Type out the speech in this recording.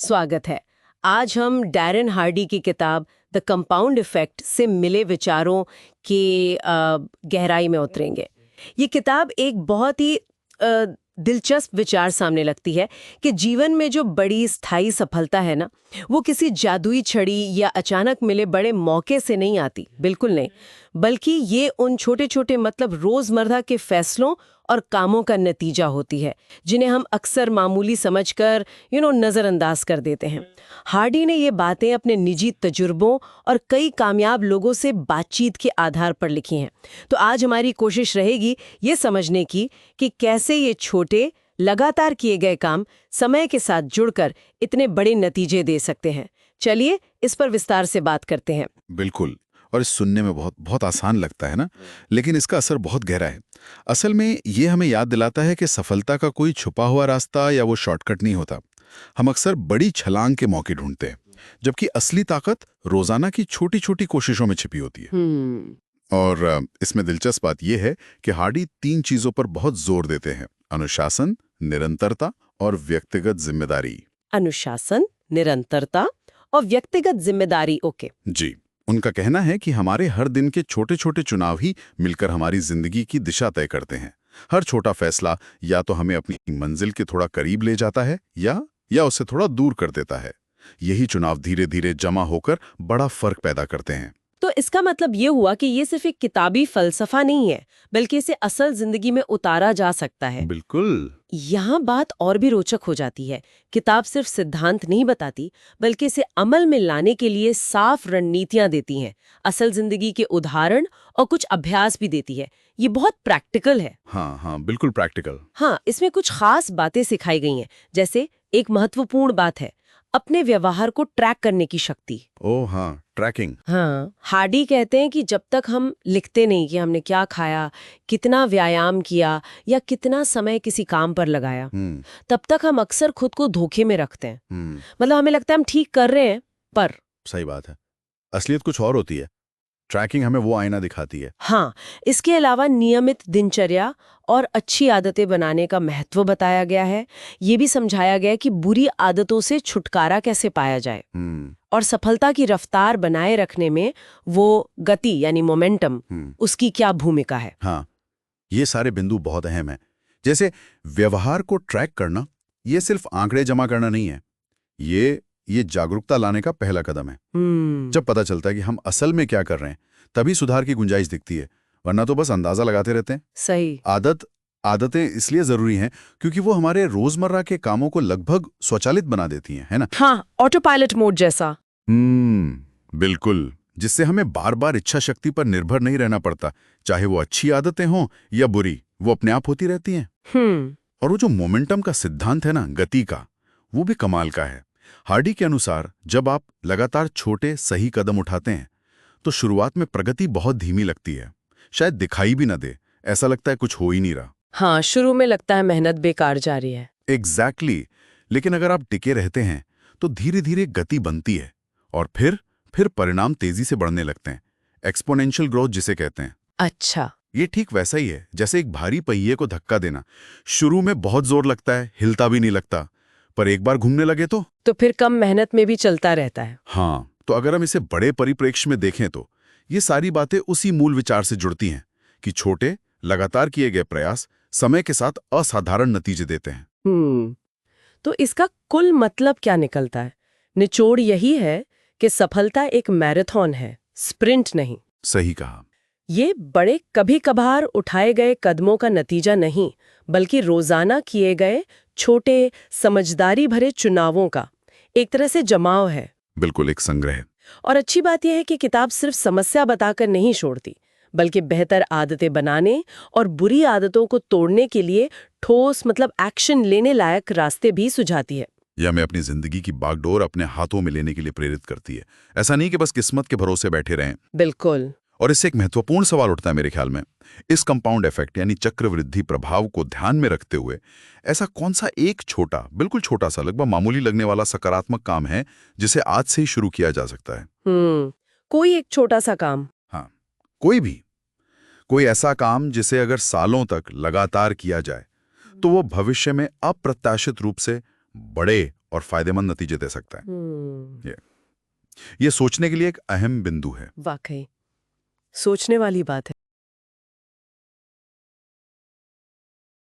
स्वागत है। आज हम डैरेन हार्डी की किताब द कंपाउंड इफेक्ट से मिले विचारों के गहराई में उतरेंगे। ये किताब एक बहुत ही दिलचस्प विचार सामने लगती है कि जीवन में जो बड़ी स्थायी सफलता है ना, वो किसी जादुई छड़ी या अचानक मिले बड़े मौके से नहीं आती, बिल्कुल नहीं, बल्कि ये उन छोटे छोटे मतलब रोजमर्रा के फैसलों और कामों का नतीजा होती है, जिन्हें हम अक्सर मामूली समझकर नज़रअंदाज कर देते हैं। हार्डी ने ये बातें अपने निजी तजुर्बों और कई कामयाब लोगों से बातचीत के आधार पर लिखी हैं। तो आज हमारी कोशिश रहेगी ये समझने की कि कैसे ये छोटे लगातार किए गए काम समय के साथ जुड़कर इतने बड़े नतीजे दे सकते हैं। चलिए इस पर विस्तार से बात करते हैं। बिल्कुल। और इस सुनने में बहुत बहुत आसान लगता है ना, लेकिन इसका असर बहुत गहरा है। असल में ये हमें याद दिलाता है कि सफलता का कोई छुपा हुआ रास्ता या वो शॉर्टकट नहीं होता। हम अक्सर बड़ी छलांग के मौके ढूंढते हैं, जबकि असली ताकत रोजाना की छोटी छोटी कोशिशों में छिपी होती है। और इसमें दिलचस्प बात यह है कि हार्डी 3 चीजों पर बहुत जोर देते हैं: अनुशासन, निरंतरता और व्यक्तिगत जिम्मेदारी। अनुशासन, निरंतरता और व्यक्तिगत जिम्मेदारी। ओके जी, उनका कहना है कि हमारे हर दिन के छोटे छोटे चुनाव ही मिलकर हमारी जिंदगी की दिशा तय करते हैं। हर छोटा फैसला या तो हमें अपनी मंजिल के थोड़ा करीब ले जाता है या उससे थोड़ा दूर कर देता है। यही चुनाव धीरे धीरे जमा होकर बड़ा फर्क पैदा करते हैं। तो इसका मतलब ये हुआ कि ये सिर्फ एक किताबी फलसफा नहीं है, बल्कि इसे असल जिंदगी में उतारा जा सकता है। बिल्कुल। यहाँ बात और भी रोचक हो जाती है। किताब सिर्फ सिद्धांत नहीं बताती, बल्कि इसे अमल में लाने के लिए साफ रणनीतियां देती हैं, असल जिंदगी के उदाहरण और कुछ अभ्यास भी देती है। ये बहुत प्रैक्टिकल है। हाँ, बिल्कुल प्रैक्टिकल। हाँ, इसमें कुछ खास बातें सिखाई गई हैं। जैसे एक महत्वपूर्ण बात है अपने व्यवहार को ट्रैक करने की शक्ति। ओह हाँ, ट्रैकिंग। हाँ, हार्डी कहते हैं कि जब तक हम लिखते नहीं कि हमने क्या खाया, कितना व्यायाम किया या कितना समय किसी काम पर लगाया, तब तक हम अक्सर खुद को धोखे में रखते हैं। मतलब हमें लगता है हम ठीक कर रहे हैं, पर सही बात है, असलियत कुछ और होती है। ट्रैकिंग हमें वो आईना दिखाती है। हाँ, इसके अलावा नियमित दिनचर्या और अच्छी आदतें बनाने का महत्व बताया गया है। ये भी समझाया गया है कि बुरी आदतों से छुटकारा कैसे पाया जाए और सफलता की रफ्तार बनाए रखने में वो गति यानी मोमेंटम, उसकी क्या भूमिका है। हाँ, ये सारे बिंदु बहुत अहम हैं। जैसे व्यवहार को ट्रैक करना, ये सिर्फ आंकड़े जमा करना नहीं है, ये जागरूकता लाने का पहला कदम है। जब पता चलता है कि हम असल में क्या कर रहे हैं, तभी सुधार की गुंजाइश दिखती है, वरना तो बस अंदाजा लगाते रहते हैं। सही। आदतें इसलिए जरूरी हैं क्योंकि वो हमारे रोजमर्रा के कामों को लगभग स्वचालित बना देती हैं, है ना? हाँ, ऑटो पायलट मोड जैसा। बिल्कुल, जिससे हमें बार बार इच्छा शक्ति पर निर्भर नहीं रहना पड़ता। चाहे वो अच्छी आदतें हों या बुरी, वो अपने आप होती रहती हैं। और वो जो मोमेंटम का सिद्धांत है ना, गति का, वो भी कमाल का है। हार्डी के अनुसार जब आप लगातार छोटे सही कदम उठाते हैं तो शुरुआत में प्रगति बहुत धीमी लगती है, शायद दिखाई भी न दे, ऐसा लगता है कुछ हो ही नहीं रहा। हाँ, शुरू में लगता है मेहनत बेकार जा रही है। एग्जैक्टली। लेकिन अगर आप टिके रहते हैं तो धीरे धीरे गति बनती है और फिर परिणाम तेजी से बढ़ने लगते हैं। एक्सपोनेंशियल ग्रोथ जिसे कहते हैं। अच्छा। ये ठीक वैसा ही है जैसे एक भारी पहिए को धक्का देना। शुरू में बहुत जोर लगता है, हिलता भी नहीं लगता, पर एक बार घूमने लगे तो फिर कम मेहनत में भी चलता रहता है। हाँ, तो अगर हम इसे बड़े परिप्रेक्ष्य में देखें तो ये सारी बातें उसी मूल विचार से जुड़ती हैं कि छोटे लगातार किए गए प्रयास समय के साथ असाधारण नतीजे देते हैं। तो इसका कुल मतलब क्या निकलता है? निचोड़ यही है कि सफलता एक मैराथन है, स्प्रिंट नहीं। सही कहा। ये बड़े कभी कभार उठाए गए कदमों का नतीजा नहीं, बल्कि रोजाना किए गए छोटे समझदारी भरे चुनावों का एक तरह से जमाव है। बिल्कुल, एक संग्रह। और अच्छी बात यह है कि किताब सिर्फ समस्या बताकर नहीं छोड़ती, बल्कि बेहतर आदतें बनाने और बुरी आदतों को तोड़ने के लिए ठोस मतलब एक्शन लेने लायक रास्ते भी सुझाती है। यह हमें अपनी जिंदगी की बागडोर अपने हाथों में लेने के लिए प्रेरित करती है। ऐसा नहीं कि बस किस्मत के भरोसे बैठे रहें। बिल्कुल। और इससे एक महत्वपूर्ण सवाल उठता है मेरे ख्याल में। इस कंपाउंड इफेक्ट यानी चक्रवृद्धि प्रभाव को ध्यान में रखते हुए ऐसा कौन सा एक छोटा, बिल्कुल छोटा सा, लगभग मामूली लगने वाला सकारात्मक काम है जिसे आज से ही शुरू किया जा सकता है? कोई एक छोटा सा काम। हाँ, कोई ऐसा काम जिसे अगर सालों तक लगातार किया जाए तो वो भविष्य में अप्रत्याशित रूप से बड़े और फायदेमंद नतीजे दे सकता है। हम्म, ये सोचने के लिए एक अहम बिंदु है। वाकई सोचने वाली बात है।